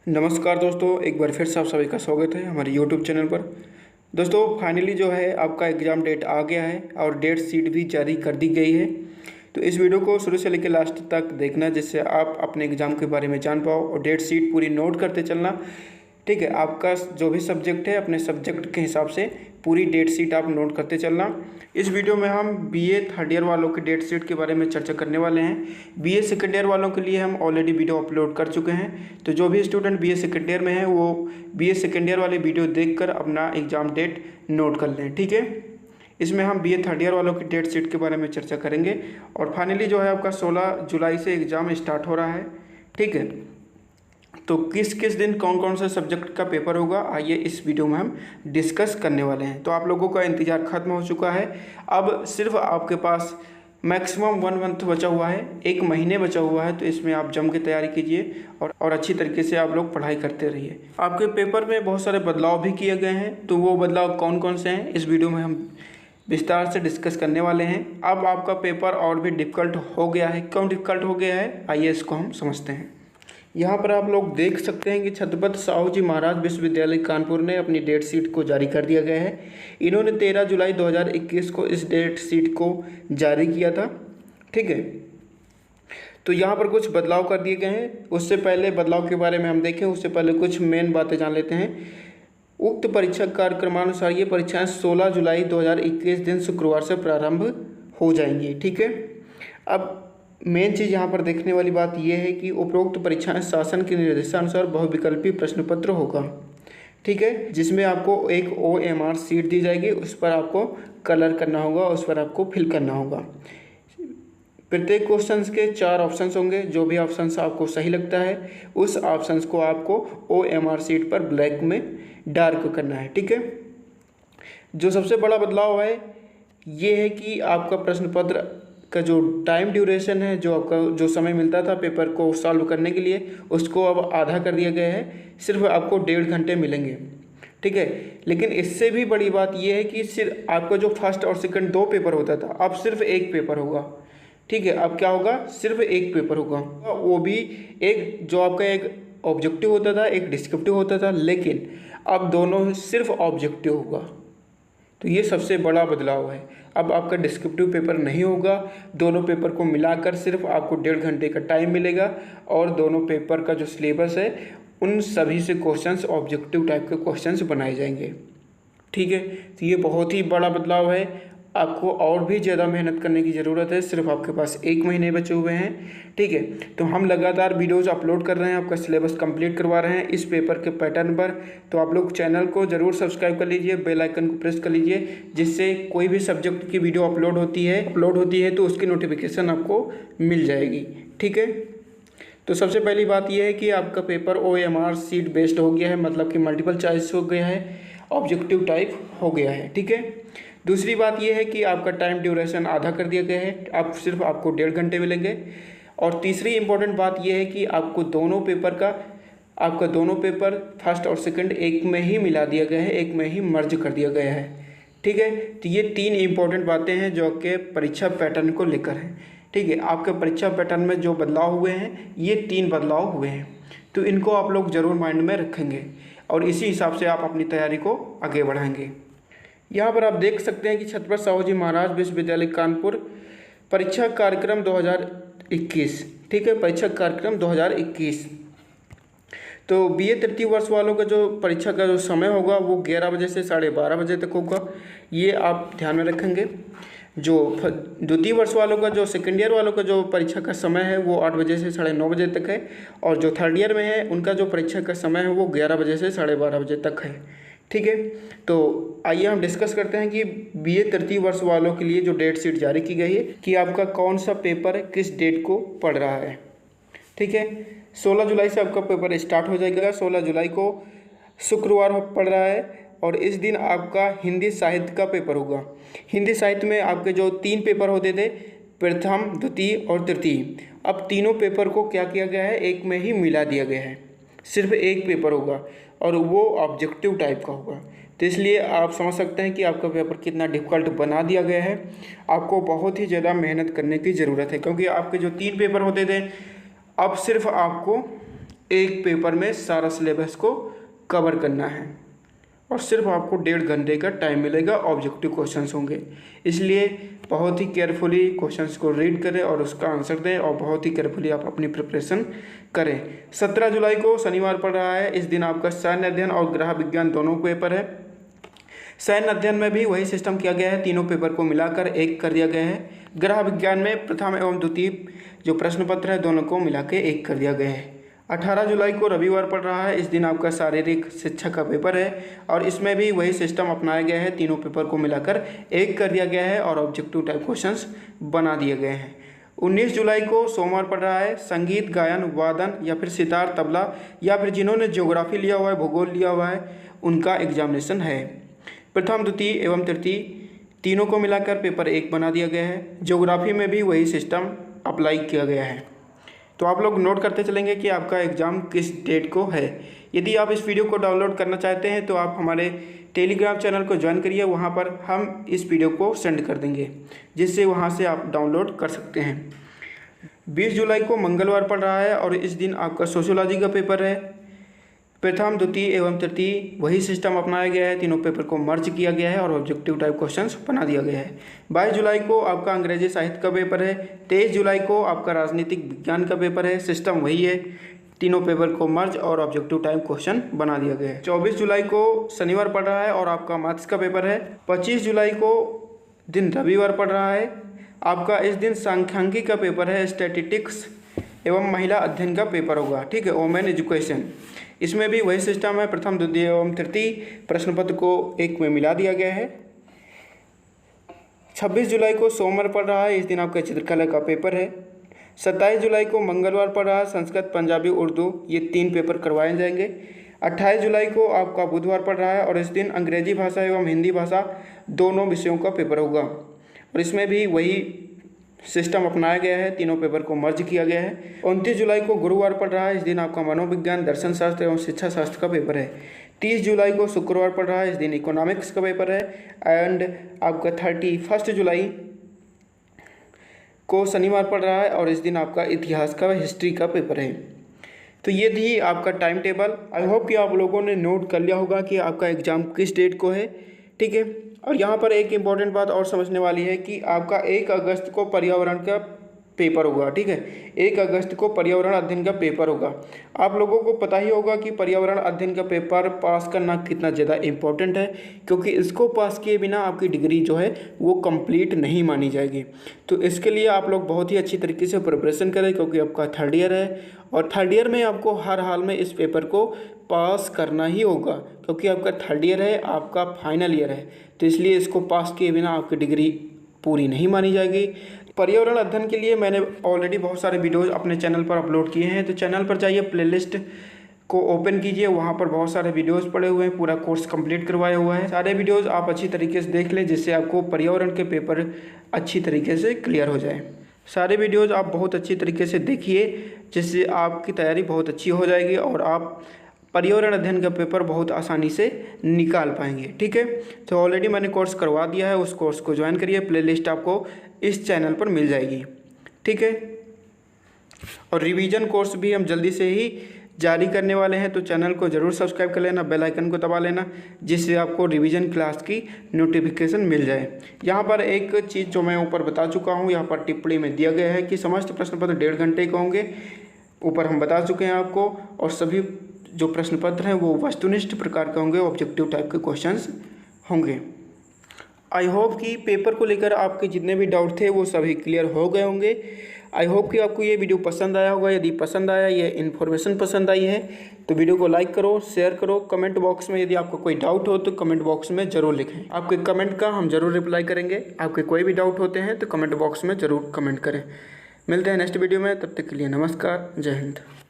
नमस्कार दोस्तों, एक बार फिर से आप सभी का स्वागत है हमारे यूट्यूब चैनल पर। दोस्तों फाइनली जो है आपका एग्ज़ाम डेट आ गया है और डेट शीट भी जारी कर दी गई है। तो इस वीडियो को शुरू से लेकर लास्ट तक देखना, जिससे आप अपने एग्ज़ाम के बारे में जान पाओ और डेट शीट पूरी नोट करते चलना। ठीक है, आपका जो भी सब्जेक्ट है अपने सब्जेक्ट के हिसाब से पूरी डेट शीट आप नोट करते चलना। इस वीडियो में हम बीए थर्ड ईयर वालों की डेट शीट के बारे में चर्चा करने वाले हैं। बीए सेकेंड ईयर वालों के लिए हम ऑलरेडी वीडियो अपलोड कर चुके हैं, तो जो भी स्टूडेंट बीए सेकेंड ईयर में है वो बीए सेकेंड ईयर वाले वीडियो देखकर अपना एग्ज़ाम डेट नोट कर लें। ठीक है, इसमें हम बीए थर्ड ईयर वालों की डेट शीट के बारे में चर्चा करेंगे। और फाइनली जो है आपका 16 जुलाई से एग्ज़ाम स्टार्ट हो रहा है। ठीक है, तो किस किस दिन कौन कौन सा सब्जेक्ट का पेपर होगा, आइए इस वीडियो में हम डिस्कस करने वाले हैं। तो आप लोगों का इंतज़ार खत्म हो चुका है। अब सिर्फ आपके पास मैक्सिमम 1 मंथ बचा हुआ है, 1 महीने बचा हुआ है। तो इसमें आप जम के तैयारी कीजिए और अच्छी तरीके से आप लोग पढ़ाई करते रहिए। आपके पेपर में बहुत सारे बदलाव भी किए गए हैं, तो वो बदलाव कौन कौन से हैं इस वीडियो में हम विस्तार से डिस्कस करने वाले हैं। अब आपका पेपर और भी डिफ़िकल्ट हो गया है। क्यों डिफ़िकल्ट हो गया है, आइए इसको हम समझते हैं। यहाँ पर आप लोग देख सकते हैं कि छत्रपति साहू जी महाराज विश्वविद्यालय कानपुर ने अपनी डेट शीट को जारी कर दिया गया है। इन्होंने 13 जुलाई 2021 को इस डेट शीट को जारी किया था। ठीक है, तो यहाँ पर कुछ बदलाव कर दिए गए हैं। उससे पहले बदलाव के बारे में हम देखें, उससे पहले कुछ मेन बातें जान लेते हैं। उक्त परीक्षा कार्यक्रमानुसार ये परीक्षाएँ 16 जुलाई 2021 दिन शुक्रवार से प्रारंभ हो जाएंगी। ठीक है, अब मेन चीज़ यहाँ पर देखने वाली बात यह है कि उपरोक्त परीक्षाएं शासन के निर्देशानुसार बहुविकल्पी प्रश्न पत्र होगा। ठीक है, जिसमें आपको एक OMR सीट दी जाएगी, उस पर आपको कलर करना होगा, उस पर आपको फिल करना होगा। प्रत्येक क्वेश्चंस के 4 ऑप्शंस होंगे। जो भी ऑप्शंस आपको सही लगता है उस ऑप्शंस को आपको OMR सीट पर ब्लैक में डार्क करना है। ठीक है, जो सबसे बड़ा बदलाव है ये है कि आपका प्रश्न पत्र का जो टाइम ड्यूरेशन है, जो आपका जो समय मिलता था पेपर को सॉल्व करने के लिए, उसको अब आधा कर दिया गया है। सिर्फ आपको 1.5 घंटे मिलेंगे। ठीक है, लेकिन इससे भी बड़ी बात यह है कि सिर्फ आपका जो फर्स्ट और सेकंड 2 पेपर होता था, अब सिर्फ 1 पेपर होगा। ठीक है, अब क्या होगा, सिर्फ 1 पेपर होगा। वो भी एक जो आपका एक ऑब्जेक्टिव होता था, एक डिस्क्रिप्टिव होता था, लेकिन अब दोनों सिर्फ ऑब्जेक्टिव होगा। तो ये सबसे बड़ा बदलाव है। अब आपका डिस्क्रिप्टिव पेपर नहीं होगा, दोनों पेपर को मिलाकर सिर्फ आपको 1.5 घंटे का टाइम मिलेगा और दोनों पेपर का जो सिलेबस है उन सभी से क्वेश्चंस ऑब्जेक्टिव टाइप के क्वेश्चंस बनाए जाएंगे। ठीक है, तो ये बहुत ही बड़ा बदलाव है। आपको और भी ज़्यादा मेहनत करने की ज़रूरत है। सिर्फ आपके पास 1 महीने बचे हुए हैं। ठीक है, तो हम लगातार वीडियोज़ अपलोड कर रहे हैं, आपका सिलेबस कंप्लीट करवा रहे हैं इस पेपर के पैटर्न पर। तो आप लोग चैनल को ज़रूर सब्सक्राइब कर लीजिए, बेल आइकन को प्रेस कर लीजिए, जिससे कोई भी सब्जेक्ट की वीडियो अपलोड होती है तो उसकी नोटिफिकेशन आपको मिल जाएगी। ठीक है, तो सबसे पहली बात यह है कि आपका पेपर OMR सीट बेस्ड हो गया है, मतलब कि मल्टीपल चॉइस हो गया है, ऑब्जेक्टिव टाइप हो गया है। ठीक है, दूसरी बात यह है कि आपका टाइम ड्यूरेशन आधा कर दिया गया है, अब सिर्फ आपको 1.5 घंटे मिलेंगे। और तीसरी इंपॉर्टेंट बात यह है कि आपको दोनों पेपर फर्स्ट और सेकंड एक में ही मिला दिया गया है, एक में ही मर्ज कर दिया गया है। ठीक है, तो ये 3 इंपॉर्टेंट बातें हैं जो कि परीक्षा पैटर्न को लेकर हैं। ठीक है, आपके परीक्षा पैटर्न में जो बदलाव हुए हैं ये 3 बदलाव हुए हैं, तो इनको आप लोग ज़रूर माइंड में रखेंगे और इसी हिसाब से आप अपनी तैयारी को आगे बढ़ाएंगे। यहाँ पर आप देख सकते हैं कि छत्रपति साहू जी महाराज विश्वविद्यालय कानपुर परीक्षा कार्यक्रम 2021। ठीक है, परीक्षा कार्यक्रम 2021। तो बीए तृतीय वर्ष वालों का जो परीक्षा का जो समय होगा वो 11 बजे से 12:30 बजे तक होगा, ये आप ध्यान में रखेंगे। जो द्वितीय वर्ष वालों का, जो सेकेंड ईयर वालों का जो परीक्षा का समय है वो 8 बजे से 9:30 बजे तक है, और जो थर्ड ईयर में है उनका जो परीक्षा का समय है वो 11 बजे से 12:30 बजे तक है। ठीक है, तो आइए हम डिस्कस करते हैं कि बीए तृतीय वर्ष वालों के लिए जो डेट शीट जारी की गई है कि आपका कौन सा पेपर किस डेट को पढ़ रहा है। ठीक है, 16 जुलाई से आपका पेपर स्टार्ट हो जाएगा। 16 जुलाई को शुक्रवार पड़ रहा है और इस दिन आपका हिंदी साहित्य का पेपर होगा। हिंदी साहित्य में आपके जो 3 पेपर होते थे, प्रथम, द्वितीय और तृतीय, अब तीनों पेपर को क्या किया गया है, एक में ही मिला दिया गया है। सिर्फ 1 पेपर होगा और वो ऑब्जेक्टिव टाइप का होगा। तो इसलिए आप समझ सकते हैं कि आपका पेपर कितना डिफ़िकल्ट बना दिया गया है। आपको बहुत ही ज़्यादा मेहनत करने की ज़रूरत है, क्योंकि आपके जो 3 पेपर होते थे अब सिर्फ आपको एक पेपर में सारा सिलेबस को कवर करना है और सिर्फ आपको 1.5 घंटे का टाइम मिलेगा। ऑब्जेक्टिव क्वेश्चंस होंगे, इसलिए बहुत ही केयरफुली क्वेश्चंस को रीड करें और उसका आंसर दें और बहुत ही केयरफुली आप अपनी प्रिपरेशन करें। 17 जुलाई को शनिवार पड़ रहा है। इस दिन आपका सैन्य अध्ययन और गृह विज्ञान दोनों पेपर है। सैन्य अध्ययन में भी वही सिस्टम किया गया है, तीनों पेपर को मिलाकर एक कर दिया गया है। गृह विज्ञान में प्रथम एवं द्वितीय जो प्रश्न पत्र है दोनों को मिला के एक कर दिया गया है। 18 जुलाई को रविवार पड़ रहा है। इस दिन आपका शारीरिक शिक्षा का पेपर है और इसमें भी वही सिस्टम अपनाया गया है, तीनों पेपर को मिलाकर एक कर दिया गया है और ऑब्जेक्टिव टाइप क्वेश्चंस बना दिए गए हैं। 19 जुलाई को सोमवार पड़ रहा है। संगीत, गायन, वादन या फिर सितार, तबला या फिर जिन्होंने ज्योग्राफी लिया हुआ है, भूगोल लिया हुआ है, उनका एग्जामिनेशन है। प्रथम, द्वितीय एवं तृतीय तीनों को मिलाकर पेपर एक बना दिया गया है। ज्योग्राफी में भी वही सिस्टम अप्लाई किया गया है। तो आप लोग नोट करते चलेंगे कि आपका एग्ज़ाम किस डेट को है। यदि आप इस वीडियो को डाउनलोड करना चाहते हैं तो आप हमारे टेलीग्राम चैनल को ज्वाइन करिए, वहां पर हम इस वीडियो को सेंड कर देंगे जिससे वहां से आप डाउनलोड कर सकते हैं। 20 जुलाई को मंगलवार पड़ रहा है और इस दिन आपका सोशियोलॉजी का पेपर है। प्रथम, द्वितीय एवं तृतीय वही सिस्टम अपनाया गया है, तीनों पेपर को मर्ज किया गया है और ऑब्जेक्टिव टाइप क्वेश्चंस बना दिया गया है। 22 जुलाई को आपका अंग्रेजी साहित्य का पेपर है। 23 जुलाई को आपका राजनीतिक विज्ञान का पेपर है, सिस्टम वही है, तीनों पेपर को मर्ज और ऑब्जेक्टिव टाइप क्वेश्चन बना दिया गया है। 24 जुलाई को शनिवार पड़ रहा है और आपका मैथ्स का पेपर है। 25 जुलाई को दिन रविवार पड़ रहा है। आपका इस दिन सांख्यिकी का पेपर है, स्टैटिस्टिक्स एवं महिला अध्ययन का पेपर होगा, ठीक है, वोमेन एजुकेशन। इसमें भी वही सिस्टम है, प्रथम, द्वितीय एवं तृतीय प्रश्न पत्र को एक में मिला दिया गया है। 26 जुलाई को सोमवार पड़ रहा है। इस दिन आपका चित्रकला का पेपर है। 27 जुलाई को मंगलवार पड़ रहा है। संस्कृत, पंजाबी, उर्दू ये 3 पेपर करवाए जाएंगे। 28 जुलाई को आपका बुधवार पड़ रहा है और इस दिन अंग्रेजी भाषा एवं हिंदी भाषा दोनों विषयों का पेपर होगा और इसमें भी वही सिस्टम अपनाया गया है, तीनों पेपर को मर्ज किया गया है। 29 जुलाई को गुरुवार पड़ रहा है। इस दिन आपका मनोविज्ञान, दर्शन शास्त्र एवं शिक्षा शास्त्र का पेपर है। 30 जुलाई को शुक्रवार पड़ रहा है। इस दिन इकोनॉमिक्स का पेपर है। एंड आपका 31 जुलाई को शनिवार पड़ रहा है और इस दिन आपका इतिहास का, हिस्ट्री का पेपर है। तो ये थी आपका टाइम टेबल। आई होप कि आप लोगों ने नोट कर लिया होगा कि आपका एग्ज़ाम किस डेट को है, ठीक है। और यहाँ पर एक इम्पॉर्टेंट बात और समझने वाली है कि आपका 1 अगस्त को पर्यावरण का पेपर होगा, ठीक है। 1 अगस्त को पर्यावरण अध्ययन का पेपर होगा। आप लोगों को पता ही होगा कि पर्यावरण अध्ययन का पेपर पास करना कितना ज़्यादा इम्पोर्टेंट है, क्योंकि इसको पास किए बिना आपकी डिग्री जो है वो कंप्लीट नहीं मानी जाएगी। तो इसके लिए आप लोग बहुत ही अच्छी तरीके से प्रिपरेशन करें, क्योंकि आपका 3rd ईयर है और 3rd ईयर में आपको हर हाल में इस पेपर को पास करना ही होगा, क्योंकि आपका 3rd ईयर है, आपका फाइनल ईयर है। तो इसलिए इसको पास किए बिना आपकी डिग्री पूरी नहीं मानी जाएगी। पर्यावरण अध्ययन के लिए मैंने ऑलरेडी बहुत सारे वीडियोज़ अपने चैनल पर अपलोड किए हैं, तो चैनल पर जाइए, प्लेलिस्ट को ओपन कीजिए, वहाँ पर बहुत सारे वीडियोज़ पड़े हुए हैं, पूरा कोर्स कंप्लीट करवाया हुआ है। सारे वीडियोज़ आप अच्छी तरीके से देख लें, जिससे आपको पर्यावरण के पेपर अच्छी तरीके से क्लियर हो जाए। सारे वीडियोज़ आप बहुत अच्छी तरीके से देखिए, जिससे आपकी तैयारी बहुत अच्छी हो जाएगी और आप पर्यावरण अध्ययन का पेपर बहुत आसानी से निकाल पाएंगे, ठीक है। तो ऑलरेडी मैंने कोर्स करवा दिया है, उस कोर्स को ज्वाइन करिए, प्लेलिस्ट आपको इस चैनल पर मिल जाएगी, ठीक है। और रिवीजन कोर्स भी हम जल्दी से ही जारी करने वाले हैं, तो चैनल को ज़रूर सब्सक्राइब कर लेना, बेल आइकन को दबा लेना, जिससे आपको रिवीजन क्लास की नोटिफिकेशन मिल जाए। यहाँ पर एक चीज़ जो मैं ऊपर बता चुका हूँ, यहाँ पर टिप्पणी में दिया गया है कि समस्त प्रश्न पत्र 1.5 घंटे के होंगे, ऊपर हम बता चुके हैं आपको। और सभी जो प्रश्न पत्र हैं वो वस्तुनिष्ठ प्रकार के होंगे, ऑब्जेक्टिव टाइप के क्वेश्चंस होंगे। आई होप कि पेपर को लेकर आपके जितने भी डाउट थे वो सभी क्लियर हो गए होंगे। आई होप कि आपको ये वीडियो पसंद आया होगा। यदि पसंद आया, ये इन्फॉर्मेशन पसंद आई है, तो वीडियो को लाइक करो, शेयर करो। कमेंट बॉक्स में यदि आपको कोई डाउट हो तो कमेंट बॉक्स में ज़रूर लिखें, आपके कमेंट का हम ज़रूर रिप्लाई करेंगे। आपके कोई भी डाउट होते हैं तो कमेंट बॉक्स में ज़रूर कमेंट करें। मिलते हैं नेक्स्ट वीडियो में, तब तक के लिए नमस्कार, जय हिंद।